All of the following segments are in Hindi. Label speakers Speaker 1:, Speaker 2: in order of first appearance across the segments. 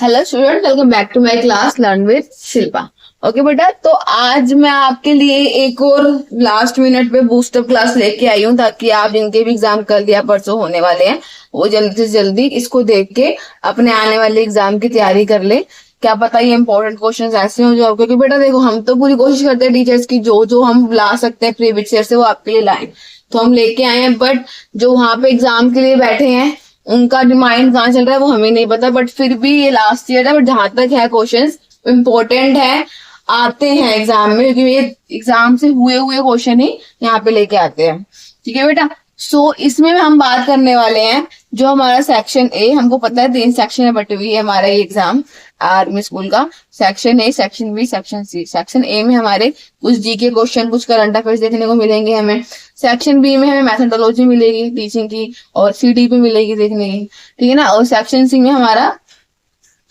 Speaker 1: Hello student, welcome back to my class learn with Shilpa. Okay बेटा, तो आज मैं आपके लिए एक और लास्ट मिनट पे बूस्टअप क्लास लेके आई हूँ ताकि आप जिनके भी एग्जाम कल या परसों होने वाले हैं वो जल्दी से जल्दी इसको देख के अपने आने वाले एग्जाम की तैयारी कर ले। क्या पता ये इंपॉर्टेंट क्वेश्चंस ऐसे हो जो, क्योंकि बेटा देखो हम तो पूरी कोशिश करते हैं टीचर्स की जो जो हम ला सकते हैं प्रीवियस ईयर से वो आपके लिए लाएं, तो हम लेके आए हैं। बट जो वहां पे एग्जाम के लिए बैठे हैं उनका माइंड कहाँ चल रहा है वो हमें नहीं पता। बट फिर भी ये लास्ट ईयर है, बट जहां तक है क्वेश्चंस इम्पोर्टेंट है, आते हैं एग्जाम में, क्योंकि ये एग्जाम से हुए हुए क्वेश्चन ही यहाँ पे लेके आते हैं। ठीक है बेटा, सो इसमें हम बात करने वाले हैं जो हमारा सेक्शन ए, हमको पता है 3 सेक्शन है बटी हुई है हमारा ये एग्जाम आर्मी स्कूल का। Section A, section B, section C. Section A में हमारे कुछ जीके क्वेश्चन, कुछ करंट अफेयर्स देखने को मिलेंगे हमें। सेक्शन बी में हमें मैथोडोलॉजी मिलेगी टीचिंग की और सीडीपी मिलेगी देखने की, ठीक है ना। और सेक्शन सी में हमारा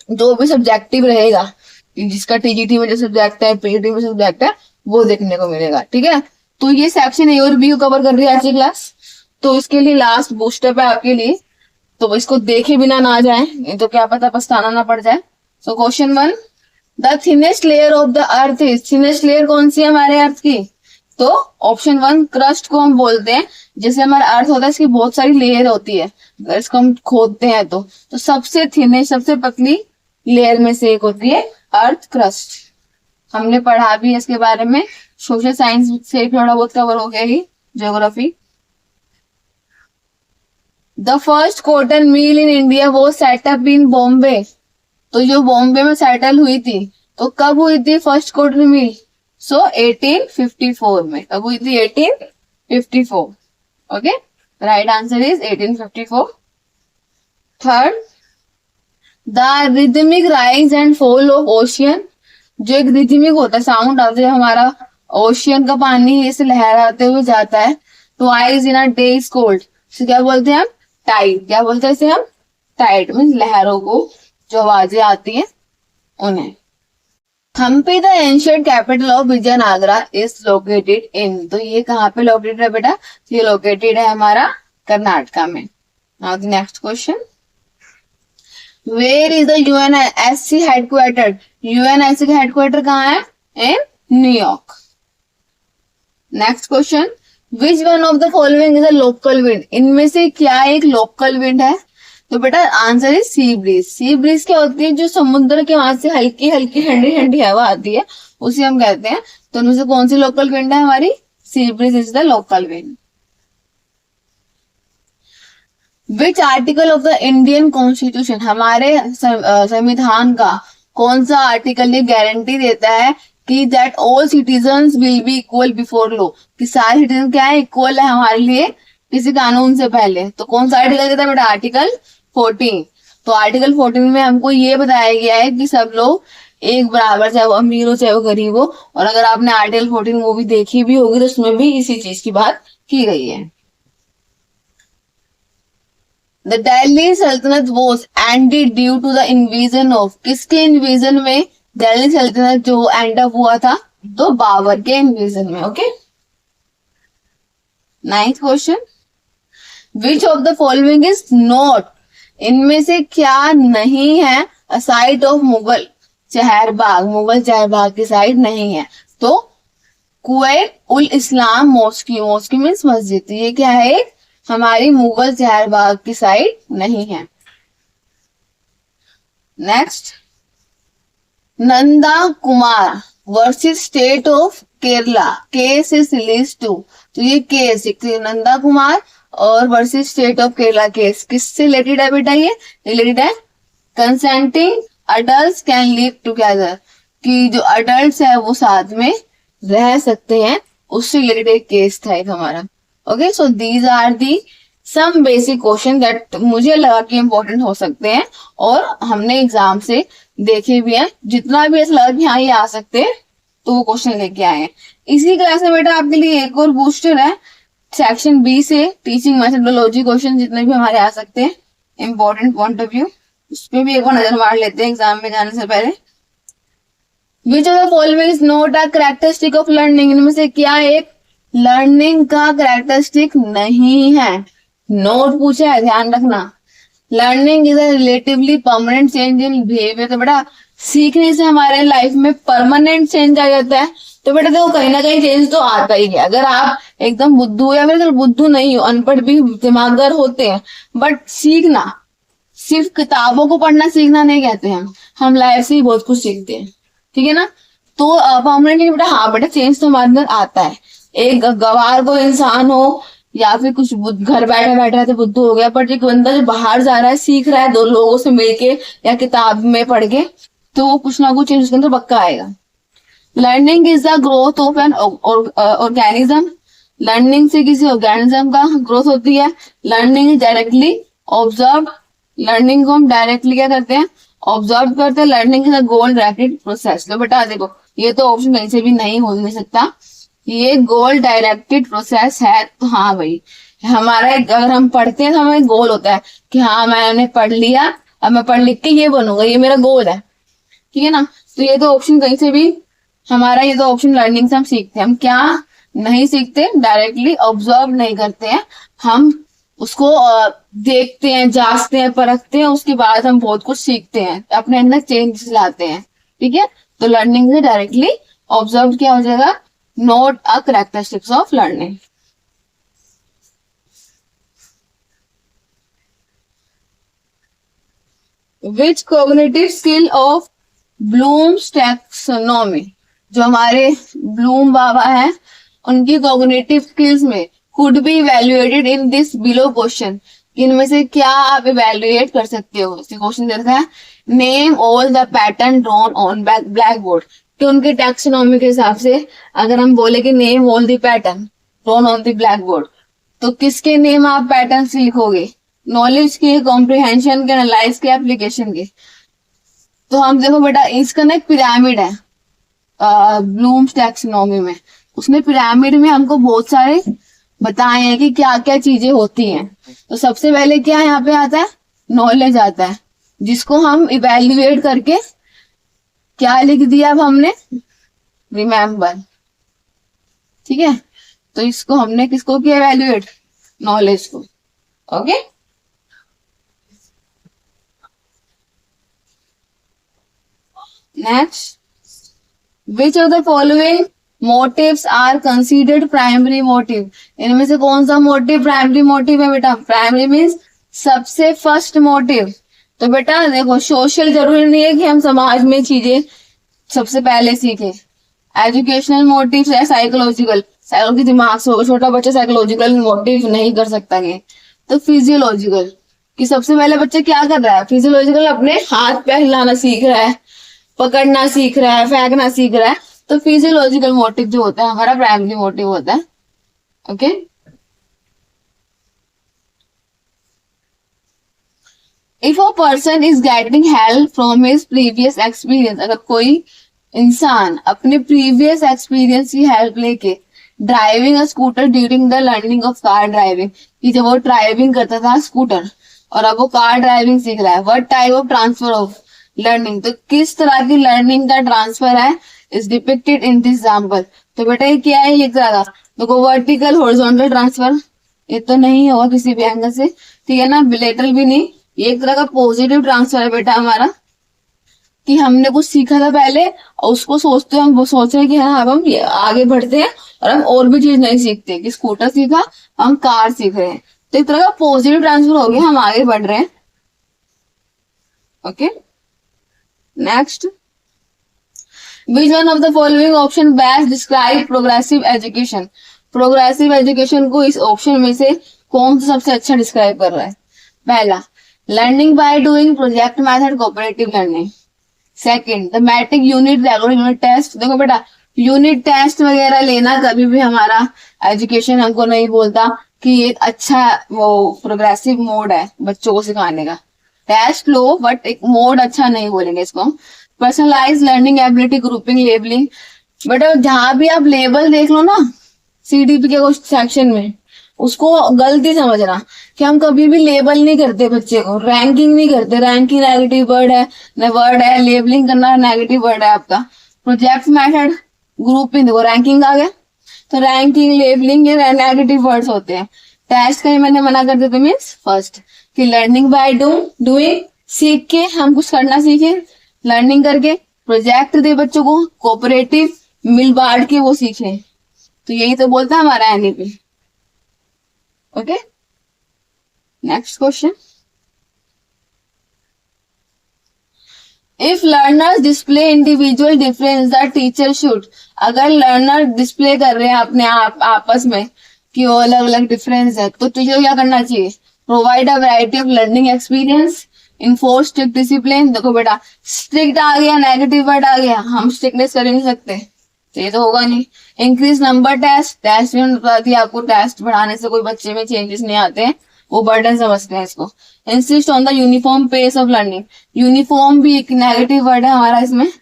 Speaker 1: जो भी सब्जेक्टिव रहेगा, जिसका टीजीटी में जो सब्जेक्ट है, पीजीटी में सब्जेक्ट है, वो देखने को मिलेगा। ठीक है, तो ये सेक्शन ए और बी को कवर कर रही है आज की क्लास। तो इसके लिए लास्ट बूस्टअप है आपके लिए, तो इसको देखे बिना ना जाए, नहीं तो क्या पता पछताना ना पड़ जाए। So question 1, the thinnest layer of the earth is. Thinnest layer कौन सी है हमारे अर्थ की? तो ऑप्शन 1 क्रस्ट को हम बोलते हैं। जैसे हमारा अर्थ होता है इसकी बहुत सारी लेयर होती है, अगर इसको हम खोदते हैं तो सबसे थिनेस्ट, सबसे पतली लेयर में से एक होती है अर्थ क्रस्ट। हमने पढ़ा भी है इसके बारे में, सोशल साइंस से थोड़ा बहुत कवर हो गया ही, geography. The first cotton mill in India वो सेटअप इन बॉम्बे। तो जो बॉम्बे में सेटल हुई थी, तो कब हुई थी फर्स्ट कॉटन मिल? सो 1854 में। कब हुई थी? 1854। Okay, right answer is 1854। Third, the rhythmic rise and fall of ocean. जो एक रिदमिक होता है, साउंड आता है हमारा ओशियन का पानी इसे लहराते हुए जाता है, तो eyes in a day is cold. तो क्या बोलते हैं हम? टाइड। क्या बोलते हैं इसे हम? टाइड। मीन्स लहरों को जो आवाजें आती हैं उन्हें। Hampi the ancient capital of Vijayanagara is located in. तो ये कहाँ पे लोकेटेड है बेटा? ये लोकेटेड है हमारा कर्नाटका में। Now the next question, where is the UNSC headquarter? UNSC का हेडक्वार्टर कहाँ है? In New York. Next question, which one of the following is a local wind? इनमें से क्या एक लोकल विंड है? तो बेटा answer is sea breeze. Sea breeze क्या होती है? जो समुद्र के वहां से हल्की हल्की ठंडी ठंडी हवा आती है उसे हम कहते हैं। तो उनमें से कौन सी लोकल विंड है हमारी? Sea breeze is the local wind. Which article of the Indian constitution? हमारे संविधान का कौन सा आर्टिकल ये गारंटी देता है कि that all citizens will be equal before law? कि सारे सिटीजन क्या है? इक्वल है हमारे लिए किसी कानून से पहले। तो कौन सा आर्टिकल देता है बेटा? आर्टिकल 14। तो आर्टिकल 14 में हमको ये बताया गया है कि सब लोग एक बराबर, चाहे वो अमीर हो चाहे वो गरीब हो। और अगर आपने आर्टिकल 14 मूवी देखी भी होगी तो उसमें भी इसी चीज की बात की गई है। The Delhi sultanate was ended due to the invasion of. किसके इन्वेजन में दिल्ली सल्तनत जो एंड अप हुआ था? तो बाबर के इन्वेजन में। Okay, ninth question, which of the following is not? इनमें से क्या नहीं है अ साइट ऑफ मुगल चहरबाग? मुगल चहरबाग की साइट नहीं है। तो कुवैत उल इस्लाम मॉस्की। मॉस्की मीन्स मस्जिद। तो ये क्या है? हमारी मुगल चहरबाग की साइट नहीं है। Next, Nanda Kumar versus state of Kerala, case is release to. तो ये केस नंदा कुमार और versus state of Kerala case किससे रिलेटेड है बेटा? ये रिलेटेड है consenting adults can live together, कि जो अडल्ट्स है वो साथ में रह सकते हैं, उससे रिलेटेड एक केस था एक हमारा। Okay, so these are the some basic question that मुझे लगा कि इंपॉर्टेंट हो सकते हैं और हमने एग्जाम से देखे भी हैं। जितना भी ऐसा लगा कि हाँ ये आ सकते हैं तो वो क्वेश्चन लेके आए हैं। इसी क्लास में बेटा आपके लिए एक और बूस्टर है सेक्शन बी से, टीचिंग मेथोडोलॉजी क्वेश्चन जितने भी हमारे आ सकते हैं इंपॉर्टेंट पॉइंट ऑफ व्यू, उस पर भी एक बार नजर मार लेते हैं एग्जाम में जाने से पहले। विच of the following is not a characteristic of learning? इनमें से क्या एक लर्निंग का कैरेक्टरिस्टिक नहीं है? नोट पूछा है, ध्यान रखना। Learning is a relatively permanent change in behaviour. तो बेटा सीखने से हमारे लाइफ में परमानेंट चेंज आ जाता है। तो बेटा देखो कहीं ना कहीं चेंज तो आता ही है। अगर आप एकदम बुद्धू या फिर बुद्धू नहीं हो, अनपढ़ भी दिमागदार होते हैं, बट सीखना सिर्फ किताबों को पढ़ना सीखना नहीं कहते हैं, हम लाइफ से ही बहुत कुछ सीखते हैं। ठीक है ना। तो परमानेंटली बेटा हाँ बेटा चेंज तो हमारे अंदर आता है। एक गवार को इंसान हो या फिर कुछ घर बैठे बैठे तो बुद्धू हो गया, बट एक बंदा जो बाहर जा रहा है, सीख रहा है, दो लोगों से मिलके या किताब में पढ़ के, तो वो कुछ ना कुछ चेंज उसके अंदर पक्का आएगा। Learning is the growth of an organism. Learning से किसी ऑर्गेनिज्म का ग्रोथ होती है। Learning is directly observe. Learning को हम डायरेक्टली क्या करते हैं, ऑब्जर्व करते हैं। Learning is a goal directed process. तो बेटा देखो ये तो ऑप्शन कहीं से भी नहीं हो नहीं सकता, ये गोल डायरेक्टेड प्रोसेस है। तो हाँ भाई हमारा अगर हम पढ़ते हैं तो हमें गोल होता है कि हाँ मैंने पढ़ लिया, अब मैं पढ़ लिख के ये बनूंगा, ये मेरा गोल है। ठीक है ना। तो ये तो ऑप्शन कहीं से भी हमारा, ये तो ऑप्शन लर्निंग से हम सीखते हैं। हम क्या नहीं सीखते, डायरेक्टली ऑब्जर्व नहीं करते हैं, हम उसको देखते हैं, जांचते हैं, परखते हैं, उसके बाद हम बहुत कुछ सीखते हैं, अपने अंदर चेंज लाते हैं। ठीक है। तो लर्निंग से डायरेक्टली ऑब्जर्व क्या हो जाएगा, not a characteristics of learning. Which cognitive skill of Bloom's taxonomy. जो हमारे ब्लूम बाबा हैं उनकी कॉग्निटिव स्किल्स में could be evaluated in this below question. इनमें से क्या आप इवेल्युएट कर सकते हो। क्वेश्चन दे रखा है, name all the pattern drawn on black board. कि उनके टैक्सोनॉमी के हिसाब से अगर हम बोले कि name all the pattern drawn on the black board, तो किसके नेम आप पैटर्न लिखोगे, नॉलेज के, कॉम्प्रिहेंशन के, एनालाइज के, एप्लीकेशन के। तो हम देखो बेटा इसका ना एक पिरामिड है ब्लूम्स टैक्सोनॉमी में, उसने पिरामिड में हमको बहुत सारे बताए हैं कि क्या क्या चीजें होती हैं। तो सबसे पहले क्या यहाँ पे आता है, नॉलेज आता है, जिसको हम इवेल्युएट करके क्या लिख दिया अब हमने, रिमेम्बर। ठीक है। तो इसको हमने किसको किया इवेल्युएट, नॉलेज को। Okay. Next, which of the following motives are considered primary motive. इनमें से कौन सा मोटिव प्राइमरी मोटिव है बेटा, प्राइमरी मीन्स सबसे फर्स्ट मोटिव। तो बेटा देखो सोशल जरूरी नहीं है कि हम समाज में चीजें सबसे पहले सीखे। एजुकेशनल मोटिव या साइकोलॉजिकल, साइकोलॉजी दिमाग से होगा, छोटा बच्चा साइकोलॉजिकल मोटिव नहीं कर सकता ये। तो फिजियोलॉजिकल कि सबसे पहले बच्चा क्या कर रहा है, फिजियोलॉजिकल अपने हाथ पैर हिलाना सीख रहा है, पकड़ना सीख रहा है, फेंकना सीख रहा है। तो फिजियोलॉजिकल मोटिव जो होता है हमारा प्राइमरी मोटिव होता है। Okay. If a person is getting help from his previous experience, अगर कोई इंसान अपने प्रीवियस एक्सपीरियंस की हेल्प लेके driving a scooter during the learning of car driving, कि जब वो ड्राइविंग करता था स्कूटर और अब वो कार ड्राइविंग सीख रहा है, what type of transfer of learning, तो किस तरह की लर्निंग का ट्रांसफर है, is depicted in this example. तो बेटा ये क्या है, ये तरह का देखो वर्टिकल हॉरिजॉन्टल ट्रांसफर, ये तो नहीं होगा किसी भी एंगल से। ठीक है ना, बिलेटरल भी नहीं, ये एक तरह का पॉजिटिव ट्रांसफर है बेटा हमारा, कि हमने कुछ सीखा था पहले और उसको सोचते हैं, हम वो सोच रहे हैं कि हाँ अब हम आगे बढ़ते हैं और हम और भी चीज नहीं सीखते, कि स्कूटर सीखा हम कार सीख रहे हैं। तो एक तरह का पॉजिटिव ट्रांसफर हो गया, हम आगे बढ़ रहे हैं। Okay. Next, which one of the following option best describe progressive education. Progressive education को इस ऑप्शन में से कौन सा सबसे अच्छा डिस्क्राइब कर रहा है। पहला, learning by doing, project method, cooperative learning. Second, the matric unit, regular unit test. देखो बेटा यूनिट टेस्ट वगैरह लेना कभी भी हमारा एजुकेशन हमको नहीं बोलता कि ये अच्छा वो प्रोग्रेसिव मोड है बच्चों को सिखाने का। टेस्ट लो बट एक मोड अच्छा नहीं बोलेंगे इसको हम। Personalise learning ability, grouping, labelling. But जहां भी आप लेबल देख लो ना सीडीपी के कुछ सेक्शन में, उसको गलती समझना कि हम कभी भी लेबल नहीं करते बच्चे को, रैंकिंग नहीं करते। रैंकिंग नेगेटिव वर्ड है, लेबलिंग करना नेगेटिव वर्ड है आपका। प्रोजेक्ट मेथड, ग्रुपिंग, देखो रैंकिंग आ गया, तो रैंकिंग, लेबलिंग ये नेगेटिव वर्ड्स होते हैं। टेस्ट कहीं मैंने मना कर दिया तो मीन्स फर्स्ट, कि लर्निंग बाय डूइंग, सीख के हम कुछ करना सीखे, लर्निंग करके, प्रोजेक्ट दे बच्चों को, कोऑपरेटिव, मिल बांट के वो सीखे। तो यही तो बोलता है हमारा NEP. Okay, next question. If learners display individual difference the teacher should, अगर लर्नर डिस्प्ले कर रहे हैं अपने आप आपस में कि वो अलग अलग डिफरेंस है, तो टीचर क्या करना चाहिए? Provide a variety of learning experience, enforce strict discipline. देखो बेटा, स्ट्रिक्ट आ गया, नेगेटिव वर्ड आ गया, हम स्ट्रिक्टनेस कर ही नहीं सकते, तो ये तो होगा नहीं। इंक्रीज नंबर टेस्ट में बता दिया आपको, टेस्ट बढ़ाने से कोई बच्चे में चेंजेस नहीं आते हैं, वो बर्डन समझते हैं इसको। Insist on the uniform pace of learning, uniform भी एक नेगेटिव वर्ड है हमारा इसमें,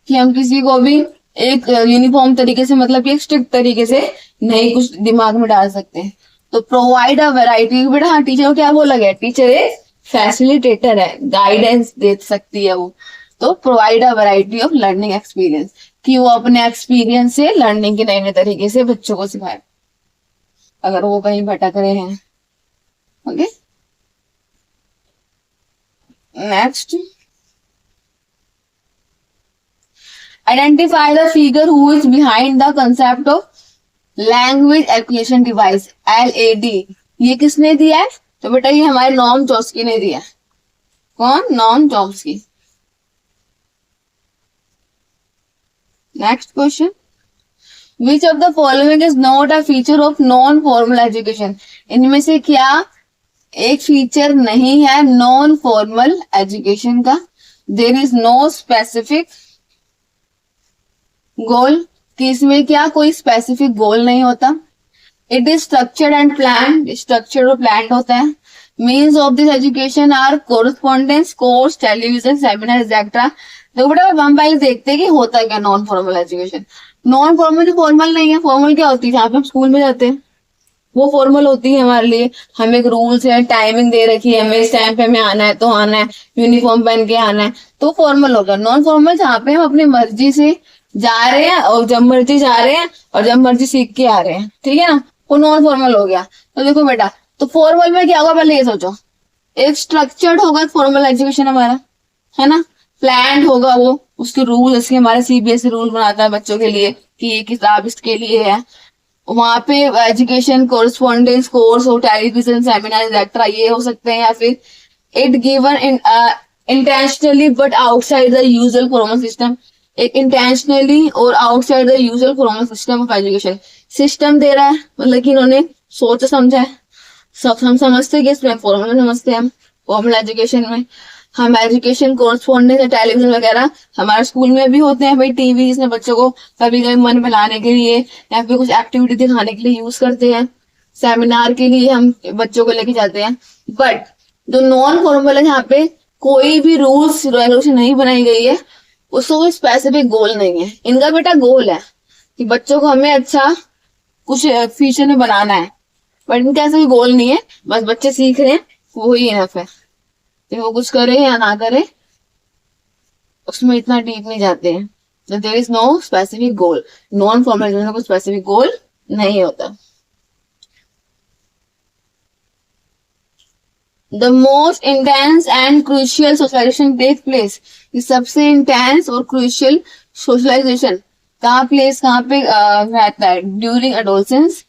Speaker 1: कि हम किसी को भी एक यूनिफॉर्म तरीके से, मतलब एक स्ट्रिक्ट तरीके से नहीं कुछ दिमाग में डाल सकते। तो प्रोवाइड अ वैरायटी, बेटा हाँ टीचर को क्या बोला गया? टीचर एक फैसिलिटेटर है, गाइडेंस दे सकती है वो। तो provide a variety of learning experience, कि वो अपने एक्सपीरियंस से लर्निंग के नए नए तरीके से बच्चों को सिखाए अगर वो कहीं भटक रहे हैं। Okay, next, identify the figure who is behind the concept of language acquisition device, LAD। ये किसने दिया है? तो बेटा ये हमारे नॉम चॉम्स्की ने दिया है। कौन? Noam Chomsky. Next question, which of the following is not a feature of non formal education, इनमें से क्या एक फीचर नहीं है नॉन फॉर्मल एजुकेशन का? There is no specific goal, कि इसमें क्या कोई स्पेसिफिक गोल नहीं होता। It is structured and plan, structured और प्लान होता है। Means of this education are correspondence, course, television, seminar etcetera. देखो बेटा हम पहले देखते हैं कि होता है क्या non formal education. Non formal जो फॉर्मल नहीं है, फॉर्मल क्या होती है? जहाँ पे हम स्कूल में जाते हैं वो फॉर्मल होती है हमारे लिए, हमें एक रूल्स है, टाइमिंग दे रखी है, हमें इस टाइम पे हमें आना है तो आना है, यूनिफॉर्म पहन के आना है, तो फॉर्मल होगा। नॉन फॉर्मल जहाँ पे हम अपनी मर्जी से जा रहे हैं और जब मर्जी जा रहे हैं और जब मर्जी सीख के आ रहे हैं, ठीक है ना, वो नॉन फॉर्मल हो गया। तो देखो बेटा, तो फॉर्मल में क्या होगा पहले ये सोचो, एक स्ट्रक्चर्ड होगा फॉर्मल एजुकेशन हमारा, है ना, प्लान होगा वो, उसके रूल, इसके हमारे CBSE रूल बनाता है बच्चों के लिए कि ये किताब इसके लिए है। वहां पे एजुकेशन कोरस्पॉन्डेंस कोर्स और टेलीविजन सेमिनार एक्सेट्रा ये हो सकते हैं, या फिर it given intentionally but outside the usual formal system, एक इंटेंशनली और outside the usual formal system of education system दे रहा है, मतलब कि इन्होंने सोचा समझा है। सब हम समझते हैं कि इसमें फॉर्मल समझते हैं, हम फॉर्मल एजुकेशन में हम एजुकेशन कोरस्पॉन्डेंस या टेलीविजन वगैरह हमारे स्कूल में भी होते हैं भाई, टीवी, जिसमें बच्चों को कभी कभी मन बहलाने के लिए या फिर कुछ एक्टिविटी दिखाने के लिए यूज करते हैं, सेमिनार के लिए हम बच्चों को लेके जाते हैं। बट जो नॉन फॉर्मल है, यहाँ पे कोई भी रूल्स रेगुलेशन नहीं बनाई गई है, उसको कोई स्पेसिफिक गोल नहीं है। इनका बेटा गोल है कि बच्चों को हमें अच्छा कुछ फ्यूचर में बनाना है, बट इनका ऐसा कोई गोल नहीं है, बस बच्चे सीख रहे हैं वही इनफ है, वो कुछ करे या ना करे उसमें इतना डीप नहीं जाते हैं। तो there is no specific goal, non formal education में कोई स्पेसिफिक गोल नहीं होता। The most intense and crucial socialisation take place, सबसे इंटेंस और क्रूशियल सोशलाइजेशन कहाँ पे रहता है? During adolescence,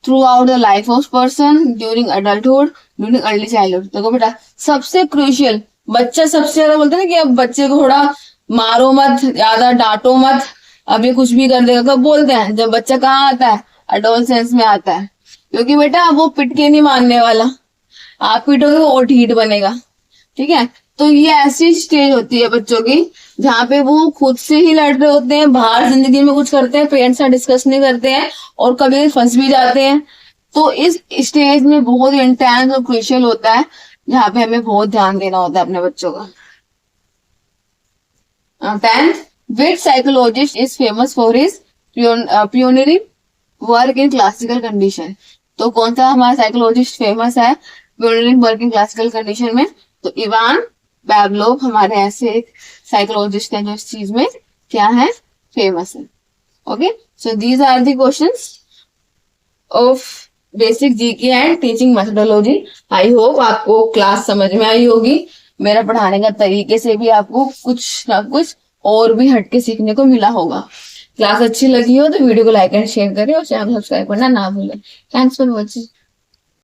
Speaker 1: throughout the life of person, during adulthood, during early childhood. देखो बेटा, सबसे क्रूशियल, बच्चा सबसे ज्यादा बोलते हैं ना कि अब बच्चे को थोड़ा मारो मत, ज्यादा डांटो मत, अब ये कुछ भी कर देगा, कब बोलते हैं? जब बच्चा कहाँ आता है? एडोलसेंस में आता है, क्योंकि बेटा अब वो पिट के नहीं मानने वाला, आप पीटोगे वो ढीठ बनेगा, ठीक है। तो ये ऐसी स्टेज होती है बच्चों की जहाँ पे वो खुद से ही लड़ रहे होते हैं, बाहर जिंदगी में कुछ करते हैं, पेरेंट्स से डिस्कस नहीं करते हैं और कभी फंस भी जाते हैं। तो इस स्टेज में बहुत इंटेंस और क्रूशियल होता है, जहाँ पे हमें बहुत ध्यान देना होता है अपने बच्चों का। 10th, which psychologist is famous for his pioneering work in classical condition? तो कौन सा हमारा साइकोलॉजिस्ट फेमस है pioneering work in classical condition में? तो इवान पैवलोव हमारे ऐसे एक साइकोलॉजिस्ट हैं जो इस चीज में क्या है? फेमस है। Okay, so these are the questions of basic GK and teaching methodology. I hope आपको क्लास समझ में आई होगी। मेरा पढ़ाने का तरीके से भी आपको कुछ ना कुछ और भी हटके सीखने को मिला होगा। क्लास अच्छी लगी हो तो वीडियो को लाइक एंड शेयर करें और चैनल सब्सक्राइब करना ना भूलें। Thanks for watching.